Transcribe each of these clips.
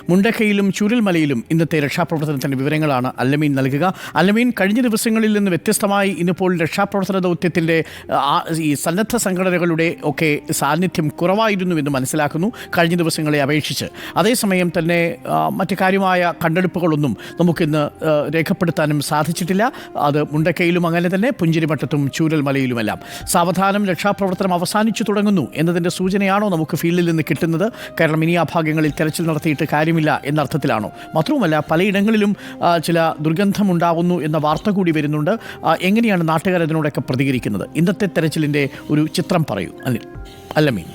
മുണ്ടക്കയിലും ചൂരൽമലയിലും ഇന്നത്തെ രക്ഷാപ്രവർത്തനത്തിന്റെ വിവരങ്ങളാണ് അല്ലമീൻ നൽകുക. അല്ലമീൻ, കഴിഞ്ഞ ദിവസങ്ങളിൽ നിന്ന് വ്യത്യസ്തമായി ഇന്നിപ്പോൾ രക്ഷാപ്രവർത്തന ദൗത്യത്തിന്റെ ഈ സന്നദ്ധ സംഘടനകളുടെ ഒക്കെ സാന്നിധ്യം കുറവായിരുന്നുവെന്ന് മനസ്സിലാക്കുന്നു കഴിഞ്ഞ ദിവസങ്ങളെ അപേക്ഷിച്ച്. അതേസമയം തന്നെ മറ്റു കാര്യമായ കണ്ടെടുപ്പുകളൊന്നും നമുക്കിന്ന് രേഖപ്പെടുത്താനും സാധിച്ചിട്ടില്ല. അത് മുണ്ടക്കയിലും അങ്ങനെ തന്നെ, പുഞ്ചിരിമട്ടത്തും ചൂരൽമലയിലുമെല്ലാം. സാവധാനം രക്ഷാപ്രവർത്തനം അവസാനിച്ചു തുടങ്ങുന്നു എന്നതിൻ്റെ സൂചനയാണോ നമുക്ക് ഫീൽഡിൽ നിന്ന് കിട്ടുന്നത്? കാരണം ഇനി ആ ഭാഗങ്ങളിൽ തെരച്ചിൽ നടത്തിയിട്ട് കാര്യമില്ല എന്ന അർത്ഥത്തിലാണോ? മാത്രവുമല്ല, പലയിടങ്ങളിലും ചില ദുർഗന്ധമുണ്ടാകുന്നു എന്ന വാർത്ത കൂടി വരുന്നുണ്ട്. എങ്ങനെയാണ് നാട്ടുകാർ അതിനോടൊക്കെ പ്രതികരിക്കുന്നത്? ഇന്നത്തെ തെരച്ചിലിൻ്റെ ഒരു ചിത്രം പറയൂ അല്ലമീൻ.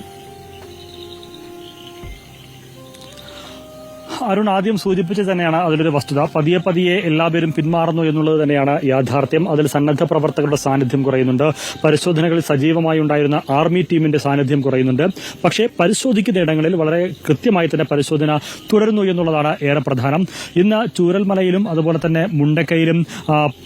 അരുൺ ആദ്യം സൂചിപ്പിച്ച് തന്നെയാണ് അതിലൊരു വസ്തുത. പതിയെ പതിയെ എല്ലാവരും പിന്മാറുന്നു എന്നുള്ളത് തന്നെയാണ് യാഥാർത്ഥ്യം. അതിൽ സന്നദ്ധ പ്രവർത്തകരുടെ സാന്നിധ്യം കുറയുന്നുണ്ട്. പരിശോധനകളിൽ സജീവമായി ഉണ്ടായിരുന്ന ആർമി ടീമിന്റെ സാന്നിധ്യം കുറയുന്നുണ്ട്. പക്ഷേ പരിശോധിക്കുന്ന ഇടങ്ങളിൽ വളരെ കൃത്യമായി തന്നെ പരിശോധന തുടരുന്നു എന്നുള്ളതാണ് ഏറെ പ്രധാനം. ഇന്ന് ചൂരൽമലയിലും അതുപോലെ തന്നെ മുണ്ടക്കയിലും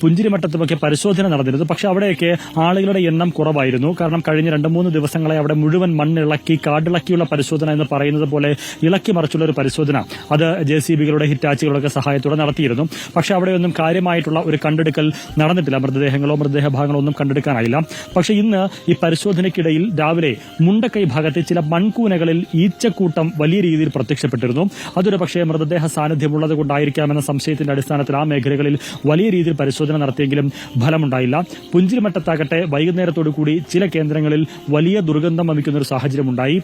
പുഞ്ചിരിമട്ടത്തുമൊക്കെ പരിശോധന നടന്നിരുന്നു. പക്ഷേ അവിടെയൊക്കെ ആളുകളുടെ എണ്ണം കുറവായിരുന്നു. കാരണം കഴിഞ്ഞ 2-3 ദിവസങ്ങളെ അവിടെ മുഴുവൻ മണ്ണിളക്കി കാടിളക്കിയുള്ള പരിശോധന എന്ന് പറയുന്നത് പോലെ ഇളക്കി മറിച്ചുള്ള ഒരു പരിശോധന അത് JCB-കളുടെ ഹിറ്റാച്ചികളുടെ സഹായത്തോടെ നടത്തിയിരുന്നു. പക്ഷെ അവിടെയൊന്നും കാര്യമായിട്ടുള്ള ഒരു കണ്ടെടുക്കൽ നടന്നിട്ടില്ല. മൃതദേഹങ്ങളോ മൃതദേഹഭാഗങ്ങളോ ഒന്നും കണ്ടെടുക്കാനായില്ല. പക്ഷെ ഇന്ന് ഈ പരിശോധനയ്ക്കിടയിൽ രാവിലെ മുണ്ടക്കൈ ഭാഗത്തെ ചില മൺകൂനകളിൽ ഈച്ചക്കൂട്ടം വലിയ രീതിയിൽ പ്രത്യക്ഷപ്പെട്ടിരുന്നു. അതൊരു പക്ഷേ മൃതദേഹ സാന്നിധ്യമുള്ളത് കൊണ്ടായിരിക്കാമെന്ന സംശയത്തിന്റെ അടിസ്ഥാനത്തിൽ ആ മേഖലകളിൽ വലിയ രീതിയിൽ പരിശോധന നടത്തിയെങ്കിലും ഫലമുണ്ടായില്ല. പുഞ്ചിരിമട്ടത്താകട്ടെ വൈകുന്നേരത്തോടു കൂടി ചില കേന്ദ്രങ്ങളിൽ വലിയ ദുർഗന്ധം വമിക്കുന്ന ഒരു സാഹചര്യമുണ്ടായി.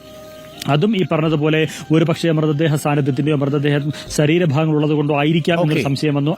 അതും ഈ പറഞ്ഞതുപോലെ ഒരു പക്ഷേ മൃതദേഹ സാന്നിധ്യത്തിന്റെയോ മൃതദേഹ ശരീരഭാഗങ്ങളുള്ളത് കൊണ്ടോ ആയിരിക്കാം എന്നൊരു സംശയം വന്നു.